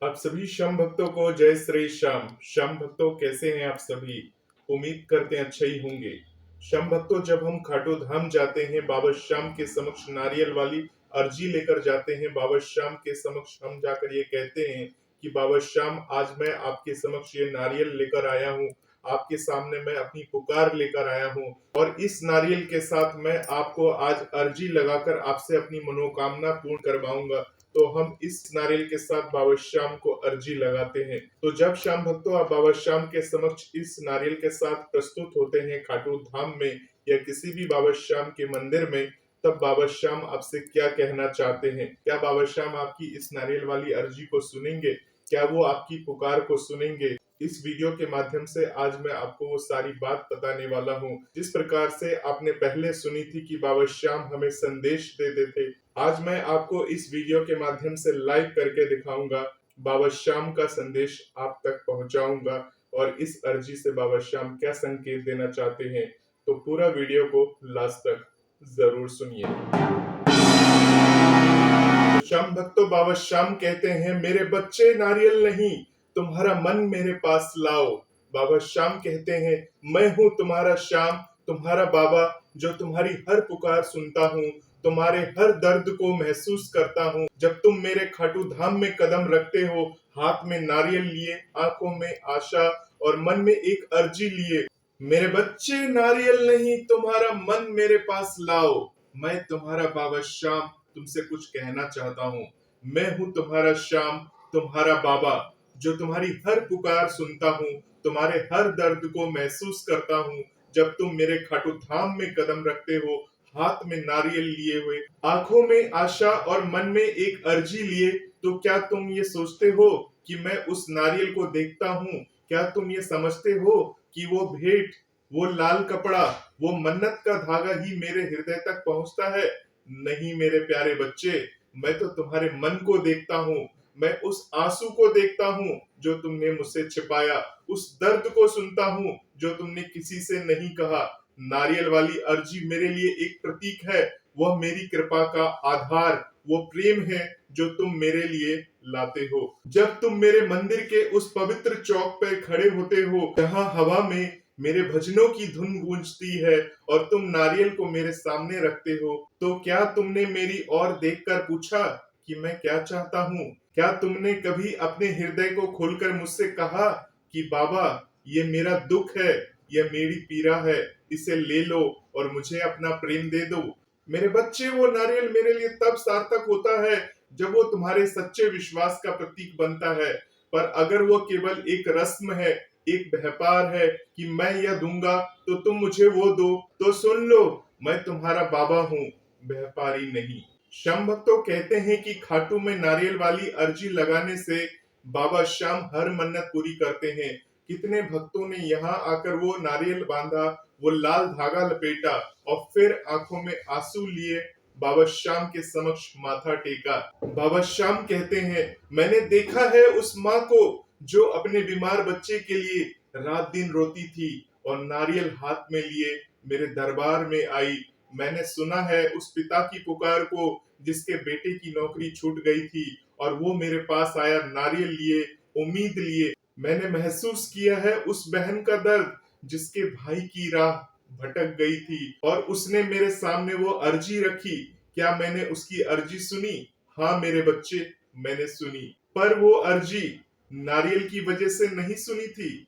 आप सभी श्याम भक्तों को जय श्री श्याम। श्याम भक्तों कैसे हैं आप सभी? उम्मीद करते हैं अच्छे ही होंगे। श्याम भक्तों, जब हम खाटू धाम जाते हैं, बाबा श्याम के समक्ष नारियल वाली अर्जी लेकर जाते हैं। बाबा श्याम के समक्ष हम जाकर ये कहते हैं कि बाबा श्याम, आज मैं आपके समक्ष ये नारियल लेकर आया हूँ। आपके सामने मैं अपनी पुकार लेकर आया हूँ और इस नारियल के साथ मैं आपको आज अर्जी लगाकर आपसे अपनी मनोकामना पूर्ण करवाऊंगा। तो हम इस नारियल के साथ बाबा श्याम को अर्जी लगाते हैं। तो जब श्याम भक्तों आप बाबा श्याम के समक्ष इस नारियल के साथ प्रस्तुत होते हैं खाटू धाम में या किसी भी बाबा श्याम के मंदिर में, तब बाबा श्याम आपसे क्या कहना चाहते हैं? क्या बाबा श्याम आपकी इस नारियल वाली अर्जी को सुनेंगे? क्या वो आपकी पुकार को सुनेंगे? इस वीडियो के माध्यम से आज मैं आपको वो सारी बात बताने वाला हूँ। जिस प्रकार से आपने पहले सुनी थी कि बाबा श्याम हमें संदेश देते थे, आज मैं आपको इस वीडियो के माध्यम से लाइव करके दिखाऊंगा। बाबा श्याम का संदेश आप तक पहुंचाऊंगा और इस अर्जी से बाबा श्याम क्या संकेत देना चाहते हैं। तो पूरा वीडियो को लास्ट तक जरूर सुनिए। तो श्याम भक्तों, बाबा श्याम कहते हैं, मेरे बच्चे नारियल नहीं, तुम्हारा मन मेरे पास लाओ। बाबा श्याम कहते हैं, मैं हूँ तुम्हारा श्याम, तुम्हारा बाबा, जो तुम्हारी हर पुकार सुनता हूँ, तुम्हारे हर दर्द को महसूस करता हूँ। जब तुम मेरे खाटू धाम में कदम रखते हो, हाथ में नारियल लिए, आंखों में आशा और मन में एक अर्जी लिए, मेरे बच्चे नारियल नहीं, तुम्हारा मन मेरे पास लाओ। मैं तुम्हारा बाबा श्याम तुमसे कुछ कहना चाहता हूँ। मैं हूँ तुम्हारा श्याम, तुम्हारा बाबा, जो तुम्हारी हर पुकार सुनता हूँ, तुम्हारे हर दर्द को महसूस करता हूँ। जब तुम मेरे खाटू धाम में कदम रखते हो, हाथ में नारियल लिए हुए, आंखों में आशा और मन में एक अर्जी लिए, तो क्या तुम ये सोचते हो कि मैं उस नारियल को देखता हूँ? क्या तुम ये समझते हो कि वो भेंट, वो लाल कपड़ा, वो मन्नत का धागा ही मेरे हृदय तक पहुंचता है? नहीं मेरे प्यारे बच्चे, मैं तो तुम्हारे मन को देखता हूँ। मैं उस आंसू को देखता हूँ जो तुमने मुझसे छिपाया, उस दर्द को सुनता हूँ जो तुमने किसी से नहीं कहा। नारियल वाली अर्जी मेरे लिए एक प्रतीक है, वह मेरी कृपा का आधार, वो प्रेम है जो तुम मेरे लिए लाते हो। जब तुम मेरे मंदिर के उस पवित्र चौक पर खड़े होते हो, जहाँ हवा में मेरे भजनों की धुन गूंजती है और तुम नारियल को मेरे सामने रखते हो, तो क्या तुमने मेरी ओर देखकर पूछा कि मैं क्या चाहता हूँ? क्या तुमने कभी अपने हृदय को खोलकर मुझसे कहा कि बाबा, ये मेरा दुख है, यह मेरी पीड़ा है, इसे ले लो और मुझे अपना प्रेम दे दो? मेरे बच्चे, वो नारियल मेरे लिए तब सार्थक होता है जब वो तुम्हारे सच्चे विश्वास का प्रतीक बनता है। पर अगर वो केवल एक रस्म है, एक व्यापार है कि मैं यह दूंगा तो तुम मुझे वो दो, तो सुन लो, मैं तुम्हारा बाबा हूँ, व्यापारी नहीं। श्याम भक्तों कहते हैं कि खाटू में नारियल वाली अर्जी लगाने से बाबा श्याम हर मन्नत पूरी करते हैं। कितने भक्तों ने यहाँ आकर वो नारियल बांधा, वो लाल धागा लपेटा और फिर आंखों में आंसू लिए बाबा श्याम के समक्ष माथा टेका। बाबा श्याम कहते हैं, मैंने देखा है उस माँ को जो अपने बीमार बच्चे के लिए रात दिन रोती थी और नारियल हाथ में लिए मेरे दरबार में आई। मैंने सुना है उस पिता की पुकार को जिसके बेटे की नौकरी छूट गई थी और वो मेरे पास आया नारियल लिए, उम्मीद लिए। मैंने महसूस किया है उस बहन का दर्द जिसके भाई की राह भटक गई थी और उसने मेरे सामने वो अर्जी रखी। क्या मैंने उसकी अर्जी सुनी? हाँ मेरे बच्चे, मैंने सुनी। पर वो अर्जी नारियल की वजह से नहीं सुनी थी,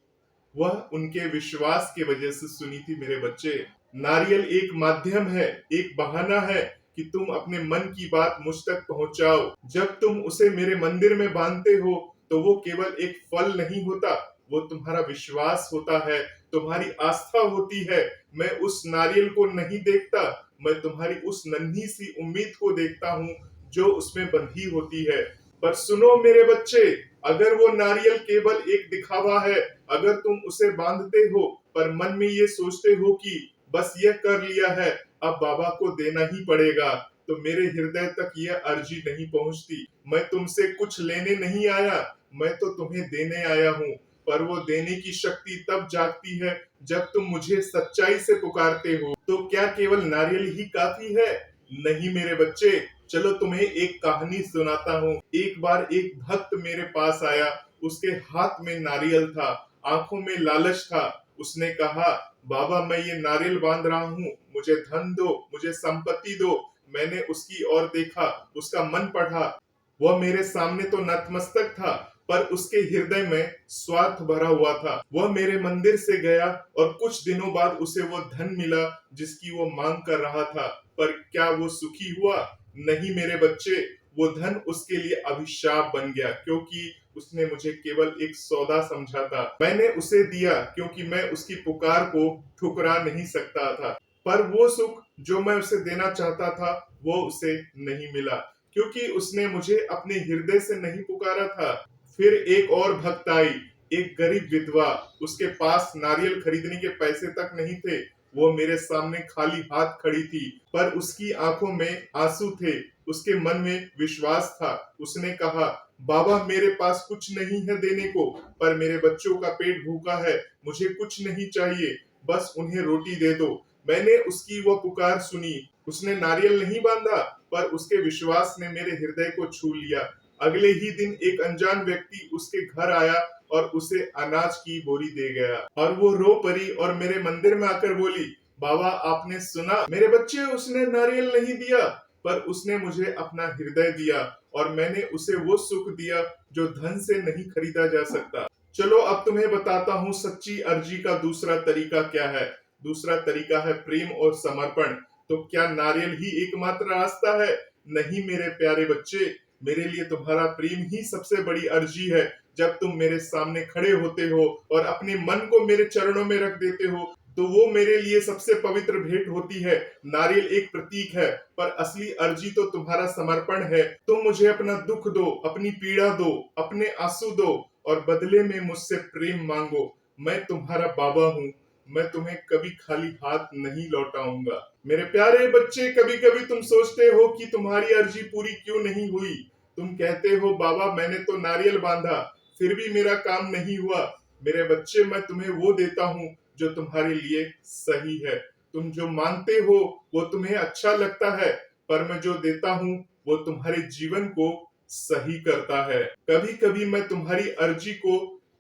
वह उनके विश्वास के वजह से सुनी थी मेरे बच्चे। नारियल एक माध्यम है, एक बहाना है कि तुम अपने मन की बात मुझ तक पहुंचाओ। जब तुम उसे मेरे मंदिर में बांधते हो तो वो केवल एक फल नहीं होता, वो तुम्हारा विश्वास होता है, तुम्हारी आस्था होती है। मैं उस नारियल को नहीं देखता, मैं तुम्हारी उस नन्ही सी उम्मीद को देखता हूँ जो उसमें बंधी होती है। पर सुनो मेरे बच्चे, अगर वो नारियल केवल एक दिखावा है, अगर तुम उसे बांधते हो पर मन में ये सोचते हो कि बस यह कर लिया है, अब बाबा को देना ही पड़ेगा, तो मेरे हृदय तक यह अर्जी नहीं पहुंचती। मैं तुमसे कुछ लेने नहीं आया, मैं तो तुम्हें देने आया हूँ। पर वो देने की शक्ति तब जागती है जब तुम मुझे सच्चाई से पुकारते हो। तो क्या केवल नारियल ही काफी है? नहीं मेरे बच्चे, चलो तुम्हें एक कहानी सुनाता हूँ। एक बार एक भक्त मेरे पास आया, उसके हाथ में नारियल था, आंखों में लालच था। उसने कहा, बाबा मैं ये नारियल बांध रहा हूँ, मुझे धन दो, मुझे संपत्ति दो। मैंने उसकी ओर देखा, उसका मन पढ़ा। वह मेरे सामने तो नतमस्तक था, पर उसके हृदय में स्वार्थ भरा हुआ था। वह मेरे मंदिर से गया और कुछ दिनों बाद उसे वो धन मिला जिसकी वो मांग कर रहा था। पर क्या वो सुखी हुआ? नहीं मेरे बच्चे, वो धन उसके लिए अभिशाप बन गया, क्योंकि उसने मुझे केवल एक सौदा समझा था। मैंने उसे दिया क्योंकि मैं उसकी पुकार को ठुकरा नहीं सकता था। पर वो सुख जो मैं उसे देना चाहता था, वो उसे नहीं मिला, क्योंकि उसने मुझे अपने हृदय से नहीं पुकारा था। फिर एक और भक्त आई, एक गरीब विधवा। उसके पास नारियल खरीदने के पैसे तक नहीं थे। वो मेरे सामने खाली हाथ खड़ी थी, पर उसकी आंखों में आंसू थे, उसके मन में विश्वास था। उसने कहा, बाबा मेरे पास कुछ नहीं है देने को, पर मेरे बच्चों का पेट भूखा है, मुझे कुछ नहीं चाहिए, बस उन्हें रोटी दे दो। मैंने उसकी वह पुकार सुनी। उसने नारियल नहीं बांधा, पर उसके विश्वास ने मेरे हृदय को छू लिया। अगले ही दिन एक अनजान व्यक्ति उसके घर आया और उसे अनाज की बोरी दे गया, और वो रो पड़ी और मेरे मंदिर में आकर बोली, बाबा आपने सुना मेरे बच्चे, उसने नारियल नहीं दिया, पर उसने मुझे अपना हृदय दिया, और मैंने उसे वो सुख दिया जो धन से नहीं खरीदा जा सकता। चलो अब तुम्हें बताता हूँ सच्ची अर्जी का दूसरा तरीका क्या है। दूसरा तरीका है प्रेम और समर्पण। तो क्या नारियल ही एकमात्र रास्ता है? नहीं मेरे प्यारे बच्चे, मेरे लिए तुम्हारा प्रेम ही सबसे बड़ी अर्जी है। जब तुम मेरे सामने खड़े होते हो और अपने मन को मेरे चरणों में रख देते हो, तो वो मेरे लिए सबसे पवित्र भेंट होती है। नारियल एक प्रतीक है, पर असली अर्जी तो तुम्हारा समर्पण है। तुम मुझे अपना दुख दो, अपनी पीड़ा दो, अपने आंसू दो, और बदले में मुझसे प्रेम मांगो। मैं तुम्हारा बाबा हूँ, मैं तुम्हें कभी खाली हाथ नहीं लौटाऊंगा। मेरे प्यारे बच्चे, कभी कभी तुम सोचते हो कि तुम्हारी अर्जी पूरी क्यों नहीं हुई। तुम कहते हो, बाबा मैंने तो नारियल बांधा, फिर भी मेरा काम नहीं हुआ। मेरे बच्चे, मैं तुम्हें वो देता हूँ जो तुम्हारे लिए सही है। तुम जो मांगते हो वो तुम्हें अच्छा लगता है, पर मैं जो देता हूँ वो तुम्हारे जीवन को सही करता है। कभी कभी मैं तुम्हारी अर्जी को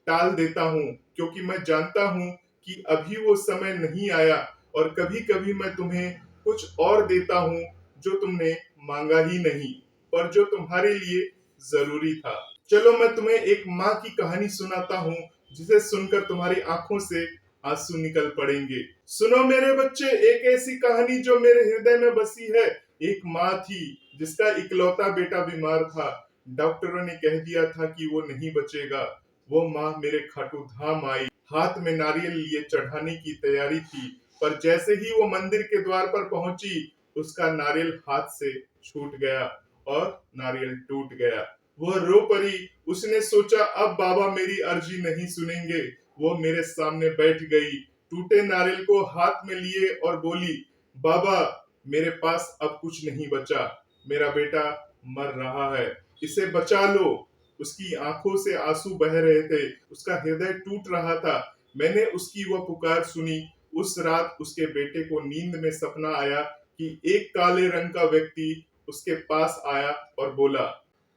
टाल देता हूँ, क्योंकि मैं जानता हूँ कि अभी वो समय नहीं आया, और कभी कभी मैं तुम्हें कुछ और देता हूँ जो तुमने मांगा ही नहीं, पर जो तुम्हारे लिए जरूरी था। चलो मैं तुम्हें एक माँ की कहानी सुनाता हूँ, जिसे सुनकर तुम्हारी आंखों से आंसू निकल पड़ेंगे। सुनो मेरे बच्चे, एक ऐसी कहानी जो मेरे हृदय में बसी है। एक माँ थी जिसका इकलौता बेटा बीमार था। डॉक्टरों ने कह दिया था कि वो नहीं बचेगा। वो माँ मेरे खाटू धाम आई, हाथ में नारियल लिए चढ़ाने की तैयारी थी, पर जैसे ही वो मंदिर के द्वार पर पहुंची, उसका नारियल हाथ से छूट गया और नारियल टूट गया। वह रो पड़ी। उसने सोचा, अब बाबा मेरी अर्जी नहीं सुनेंगे। वो मेरे सामने बैठ गई, टूटे नारियल को हाथ में लिए और बोली, बाबा मेरे पास अब कुछ नहीं बचा, मेरा बेटा मर रहा है, इसे बचा लो। उसकी आंखों से आंसू बह रहे थे, उसका हृदय टूट रहा था। मैंने उसकी वह पुकार सुनी। उस रात उसके बेटे को नींद में सपना आया कि एक काले रंग का व्यक्ति उसके पास आया और बोला,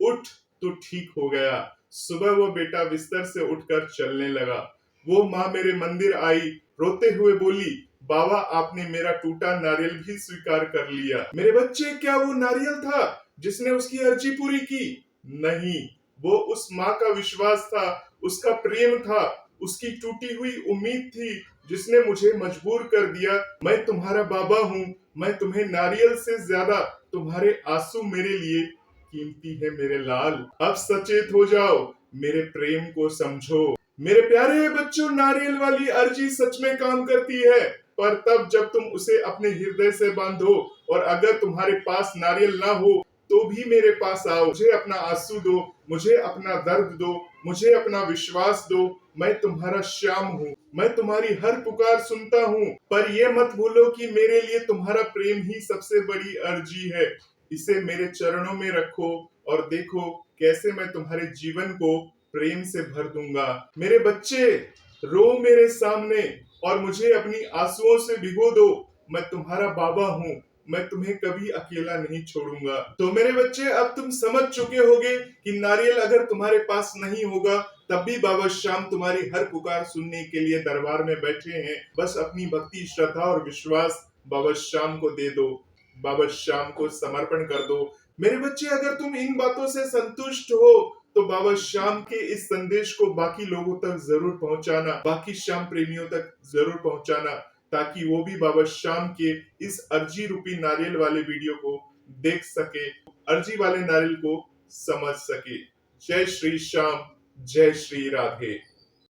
उठ, तू ठीक हो गया। सुबह वो बेटा बिस्तर से उठकर चलने लगा। वो माँ मेरे मंदिर आई, रोते हुए बोली, बाबा आपने मेरा टूटा नारियल भी स्वीकार कर लिया। मेरे बच्चे, क्या वो नारियल था जिसने उसकी अर्जी पूरी की? नहीं, वो उस माँ का विश्वास था, उसका प्रेम था, उसकी टूटी हुई उम्मीद थी, जिसने मुझे मजबूर कर दिया। मैं तुम्हारा बाबा हूँ, मैं तुम्हें नारियल से ज्यादा तुम्हारे आंसू मेरे लिए कीमती है मेरे लाल। अब सचेत हो जाओ, मेरे प्रेम को समझो। मेरे प्यारे बच्चों, नारियल वाली अर्जी सच में काम करती है, पर तब जब तुम उसे अपने हृदय से बांधो। और अगर तुम्हारे पास नारियल ना हो तो भी मेरे पास आओ, मुझे अपना आंसू दो, मुझे अपना दर्द दो, मुझे अपना विश्वास दो। मैं तुम्हारा श्याम हूँ, मैं तुम्हारी हर पुकार सुनता हूँ। पर ये मत भूलो कि मेरे लिए तुम्हारा प्रेम ही सबसे बड़ी अर्जी है। इसे मेरे चरणों में रखो और देखो कैसे मैं तुम्हारे जीवन को प्रेम से भर दूंगा। मेरे बच्चे, रो मेरे सामने और मुझे अपनी आंसुओं से भिगो दो। मैं तुम्हारा बाबा हूँ, मैं तुम्हें कभी अकेला नहीं छोड़ूंगा। तो मेरे बच्चे, अब तुम समझ चुके होगे कि नारियल अगर तुम्हारे पास नहीं होगा तब भी बाबा श्याम तुम्हारी हर पुकार सुनने के लिए दरबार में बैठे हैं। बस अपनी भक्ति, श्रद्धा और विश्वास बाबा श्याम को दे दो, बाबा श्याम को समर्पण कर दो। मेरे बच्चे, अगर तुम इन बातों से संतुष्ट हो तो बाबा श्याम के इस संदेश को बाकी लोगों तक जरूर पहुंचाना, बाकी श्याम प्रेमियों तक जरूर पहुंचाना, ताकि वो भी बाबा श्याम के इस अर्जी रूपी नारियल वाले वीडियो को देख सके, अर्जी वाले नारियल को समझ सके। जय श्री श्याम, जय श्री राधे।